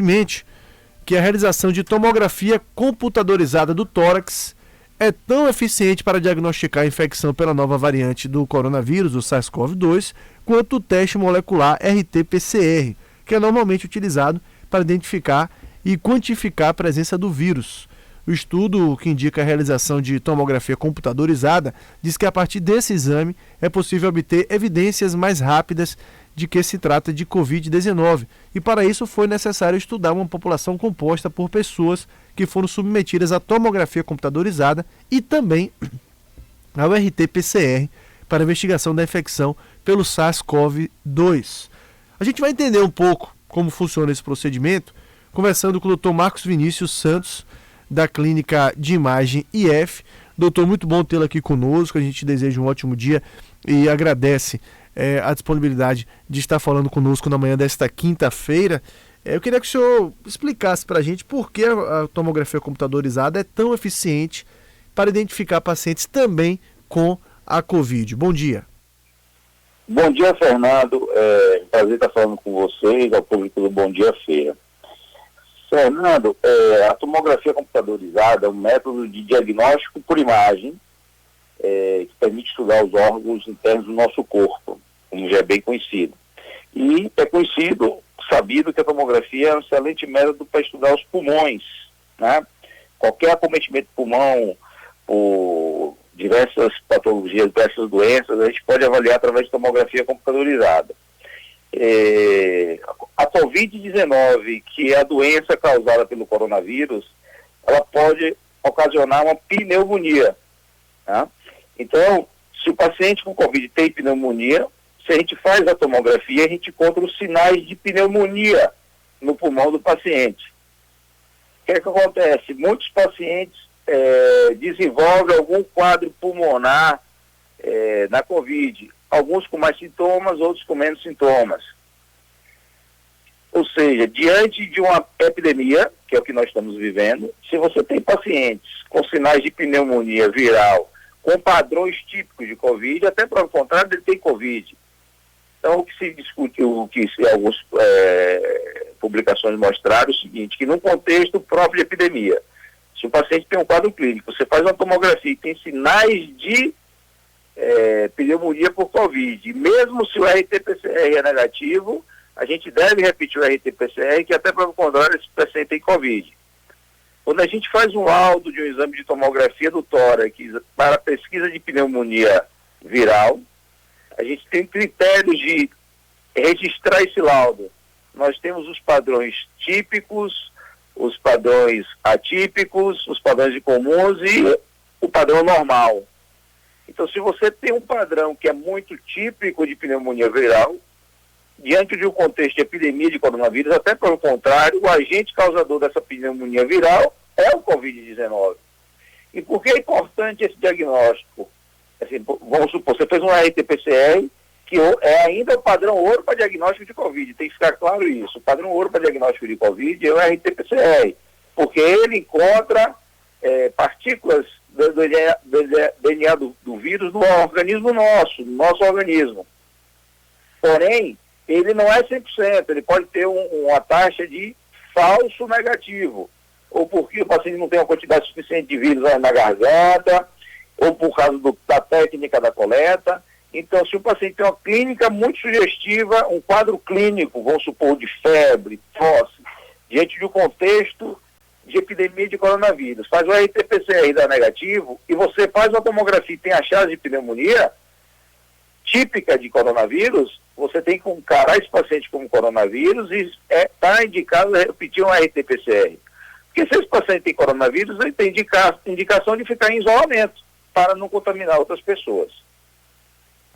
mente que a realização de tomografia computadorizada do tórax é tão eficiente para diagnosticar a infecção pela nova variante do coronavírus, o SARS-CoV-2, quanto o teste molecular RT-PCR, que é normalmente utilizado para identificar e quantificar a presença do vírus. O estudo, que indica a realização de tomografia computadorizada, diz que a partir desse exame é possível obter evidências mais rápidas de que se trata de Covid-19, e para isso foi necessário estudar uma população composta por pessoas que foram submetidas à tomografia computadorizada e também ao RT-PCR para investigação da infecção pelo SARS-CoV-2. A gente vai entender um pouco como funciona esse procedimento, conversando com o Dr. Marcos Vinícius Santos, da Clínica de Imagem IF. Doutor, muito bom tê-lo aqui conosco, a gente deseja um ótimo dia e agradece a disponibilidade de estar falando conosco na manhã desta quinta-feira. Eu queria que o senhor explicasse para a gente por que a tomografia computadorizada é tão eficiente para identificar pacientes também com a Covid. Bom dia. Bom dia, Fernando. É um prazer estar falando com vocês, ao público do Bom Dia Feira. Fernando, a tomografia computadorizada é um método de diagnóstico por imagem que permite estudar os órgãos internos do nosso corpo, como já é bem conhecido. E é sabido que a tomografia é um excelente método para estudar os pulmões, né? Qualquer acometimento do pulmão, por diversas patologias, diversas doenças, a gente pode avaliar através de tomografia computadorizada. A Covid-19, que é a doença causada pelo coronavírus, ela pode ocasionar uma pneumonia, tá? Então, se o paciente com Covid tem pneumonia, se a gente faz a tomografia, a gente encontra os sinais de pneumonia no pulmão do paciente. O que é que acontece? Muitos pacientes desenvolvem algum quadro pulmonar na Covid, alguns com mais sintomas, outros com menos sintomas. Ou seja, diante de uma epidemia, que é o que nós estamos vivendo, se você tem pacientes com sinais de pneumonia viral, com padrões típicos de Covid, até para o contrário, ele tem Covid. Então, o que se discutiu, algumas publicações mostraram o seguinte, que num contexto próprio de epidemia, se o paciente tem um quadro clínico, você faz uma tomografia e tem sinais de pneumonia por Covid, mesmo se o RT-PCR é negativo, a gente deve repetir o RT-PCR, que até para o contrário, esse paciente tem Covid. Quando a gente faz um laudo de um exame de tomografia do tórax para pesquisa de pneumonia viral, a gente tem critérios de registrar esse laudo. Nós temos os padrões típicos, os padrões atípicos, os padrões incomuns e o padrão normal. Então, se você tem um padrão que é muito típico de pneumonia viral, diante de um contexto de epidemia de coronavírus, até pelo contrário, o agente causador dessa pneumonia viral é o Covid-19. E por que é importante esse diagnóstico? Assim, vamos supor, você fez um RT-PCR, que é ainda o padrão ouro para diagnóstico de Covid, tem que ficar claro isso. O padrão ouro para diagnóstico de Covid é o RT-PCR, porque ele encontra partículas do DNA do vírus no organismo no nosso organismo. Porém, ele não é 100%, ele pode ter uma taxa de falso negativo, ou porque o paciente não tem uma quantidade suficiente de vírus na garganta, ou por causa da técnica da coleta. Então, se o paciente tem uma clínica muito sugestiva, um quadro clínico, vamos supor, de febre, tosse, diante de um contexto de epidemia de coronavírus, faz o RT-PCR e dá negativo, e você faz uma tomografia e tem achado de pneumonia típica de coronavírus, você tem que encarar esse paciente como coronavírus e está indicado repetir um RT-PCR. Porque se esse paciente tem coronavírus, ele tem indicação de ficar em isolamento para não contaminar outras pessoas.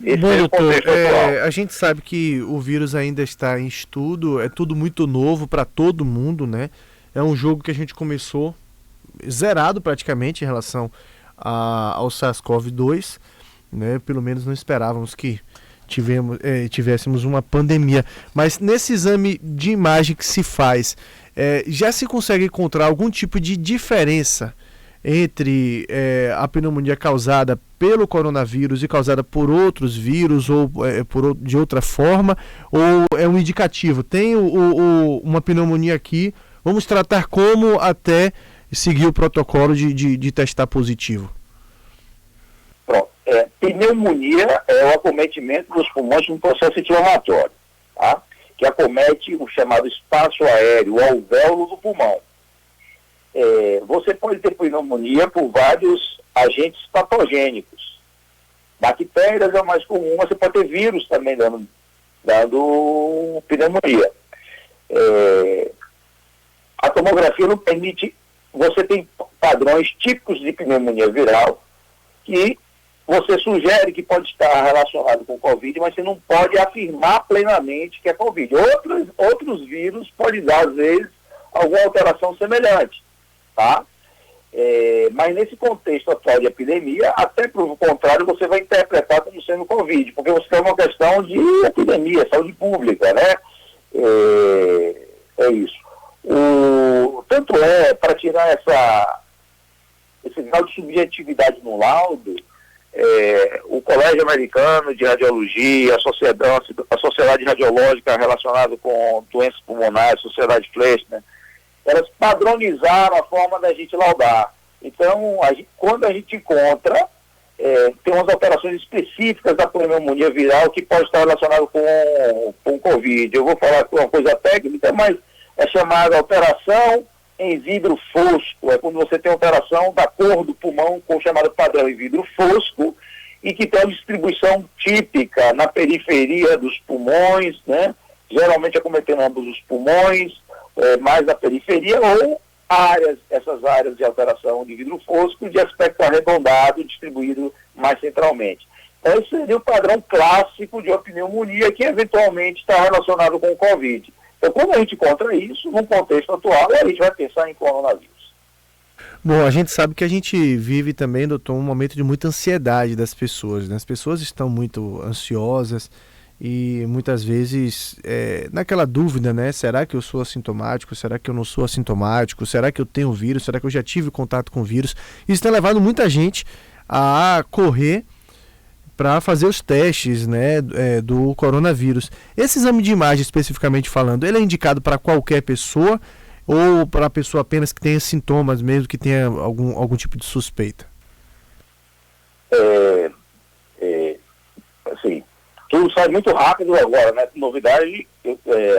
Esse Bom, é o doutor, contexto atual. a gente sabe que o vírus ainda está em estudo, é tudo muito novo para todo mundo, né? É um jogo que a gente começou zerado praticamente em relação ao SARS-CoV-2, né? Pelo menos não esperávamos que tivéssemos uma pandemia. Mas nesse exame de imagem que se faz, já se consegue encontrar algum tipo de diferença entre a pneumonia causada pelo coronavírus e causada por outros vírus ou de outra forma, ou é um indicativo? Tem uma pneumonia aqui, vamos tratar como até seguir o protocolo de testar positivo? Pronto. Pneumonia é o acometimento dos pulmões de um processo inflamatório, tá? Que acomete o chamado espaço aéreo, o alvéolo do pulmão. Você pode ter pneumonia por vários agentes patogênicos. Bactérias é o mais comum, mas você pode ter vírus também dando pneumonia. A tomografia não permite. Você tem padrões típicos de pneumonia viral que você sugere que pode estar relacionado com Covid, mas você não pode afirmar plenamente que é Covid. Outros vírus podem dar, às vezes, alguma alteração semelhante, tá? Mas nesse contexto atual de epidemia, até pelo contrário, você vai interpretar como sendo Covid, porque você tem uma questão de epidemia, saúde pública, né? É isso. Tanto para tirar esse grau de subjetividade no laudo, o Colégio Americano de Radiologia, a Sociedade Radiológica relacionada com doenças pulmonares, a Sociedade Fleischmann, elas padronizaram a forma da gente laudar. Então, quando a gente encontra, tem umas alterações específicas da pneumonia viral que pode estar relacionado com Covid. Eu vou falar com uma coisa técnica, mas é chamada alteração em vidro fosco. É quando você tem alteração da cor do pulmão com o chamado padrão em vidro fosco e que tem uma distribuição típica na periferia dos pulmões, né? Geralmente acometendo ambos os pulmões, mais na periferia, ou essas áreas de alteração de vidro fosco de aspecto arredondado, distribuído mais centralmente. Então, esse seria o padrão clássico de uma pneumonia que eventualmente está relacionado com o Covid. Então, quando a gente encontra isso, num contexto atual, a gente vai pensar em coronavírus. Bom, a gente sabe que a gente vive também, doutor, um momento de muita ansiedade das pessoas, né? As pessoas estão muito ansiosas e muitas vezes naquela dúvida, né? Será que eu sou assintomático? Será que eu não sou assintomático? Será que eu tenho vírus? Será que eu já tive contato com vírus? Isso tem levado muita gente a correr para fazer os testes, né, do coronavírus. Esse exame de imagem, especificamente falando, ele é indicado para qualquer pessoa ou para a pessoa apenas que tenha sintomas, mesmo que tenha algum tipo de suspeita? Assim, tudo sai muito rápido agora, né? Novidade,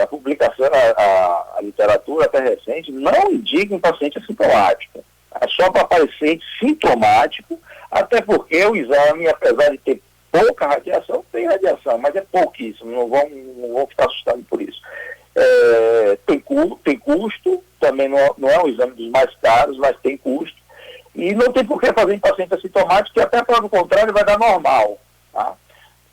a publicação, a literatura até recente, não indica em paciente assintomático. É só para paciente sintomático, até porque o exame, apesar de ter pouca radiação, tem radiação, mas é pouquíssimo, não vão ficar assustados por isso. Tem custo, também não é um exame dos mais caros, mas tem custo, e não tem por que fazer em paciente assintomático, que até pelo contrário vai dar normal, tá?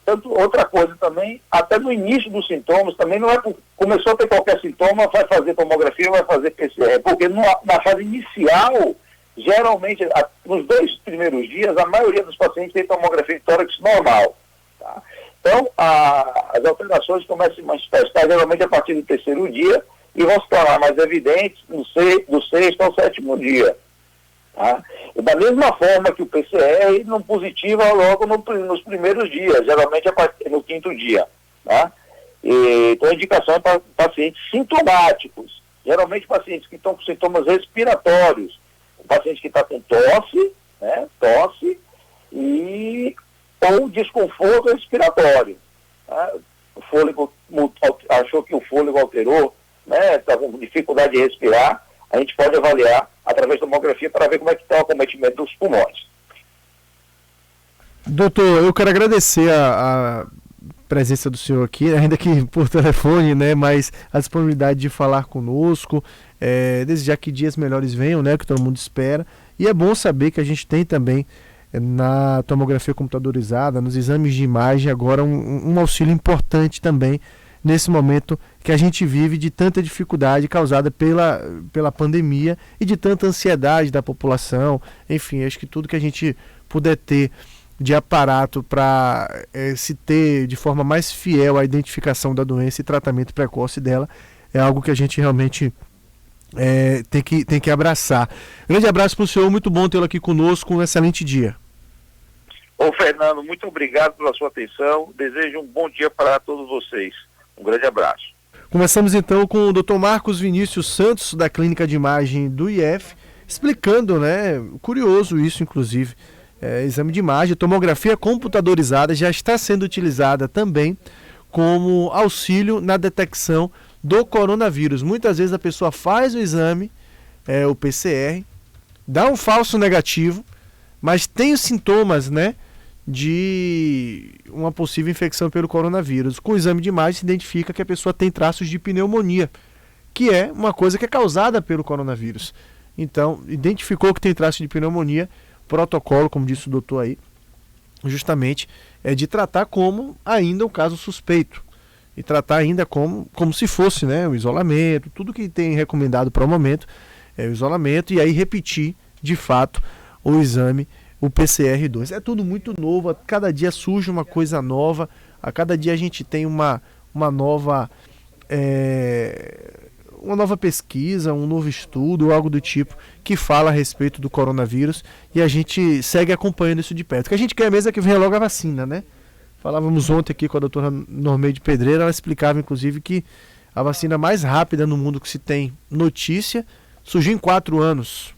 Tanto, outra coisa também, até no início dos sintomas, também não é começou a ter qualquer sintoma, vai fazer tomografia, vai fazer PCR, porque na fase inicial, geralmente, nos 2 primeiros dias, a maioria dos pacientes tem tomografia de tórax normal, tá? Então, as alterações começam a se manifestar geralmente a partir do 3º dia e vão se tornar mais evidentes do 6º ao 7º dia. Tá? E da mesma forma que o PCR não positiva logo nos primeiros dias, geralmente a partir no 5º dia. Tá? Então, a indicação é para pacientes sintomáticos, geralmente pacientes que estão com sintomas respiratórios, o paciente que está com tosse, né, ou desconforto respiratório. Tá? O fôlego, achou que o fôlego alterou, né, está com dificuldade de respirar, a gente pode avaliar através da tomografia para ver como é que está o acometimento dos pulmões. Doutor, eu quero agradecer a presença do senhor aqui, ainda que por telefone, né, mas a disponibilidade de falar conosco, desejar que dias melhores venham, né, que todo mundo espera, e é bom saber que a gente tem também na tomografia computadorizada, nos exames de imagem, agora um auxílio importante também nesse momento que a gente vive de tanta dificuldade causada pela pandemia e de tanta ansiedade da população. Enfim, acho que tudo que a gente puder ter de aparato para se ter de forma mais fiel a identificação da doença e tratamento precoce dela é algo que a gente realmente tem que abraçar. Grande abraço para o senhor, muito bom tê-lo aqui conosco, um excelente dia. Ô Fernando, muito obrigado pela sua atenção, desejo um bom dia para todos vocês. Um grande abraço. Começamos então com o Dr. Marcos Vinícius Santos, da Clínica de Imagem do IF, explicando, né, curioso isso inclusive, exame de imagem, tomografia computadorizada já está sendo utilizada também como auxílio na detecção do coronavírus. Muitas vezes a pessoa faz o exame, o PCR, dá um falso negativo, mas tem os sintomas, né, de uma possível infecção pelo coronavírus. Com o exame de imagem se identifica que a pessoa tem traços de pneumonia, que é uma coisa que é causada pelo coronavírus. Então, identificou que tem traço de pneumonia, protocolo, como disse o doutor aí, justamente é de tratar como ainda um caso suspeito. E tratar ainda como se fosse, né, o isolamento, tudo que tem recomendado para o momento é o isolamento, e aí repetir, de fato, o exame, o PCR-2. É tudo muito novo, a cada dia surge uma coisa nova, a cada dia a gente tem uma nova pesquisa, um novo estudo, algo do tipo, que fala a respeito do coronavírus, e a gente segue acompanhando isso de perto. O que a gente quer mesmo é que venha logo a vacina, né? Falávamos ontem aqui com a doutora Normeide Pedreira, ela explicava inclusive que a vacina mais rápida no mundo que se tem notícia surgiu em 4 anos.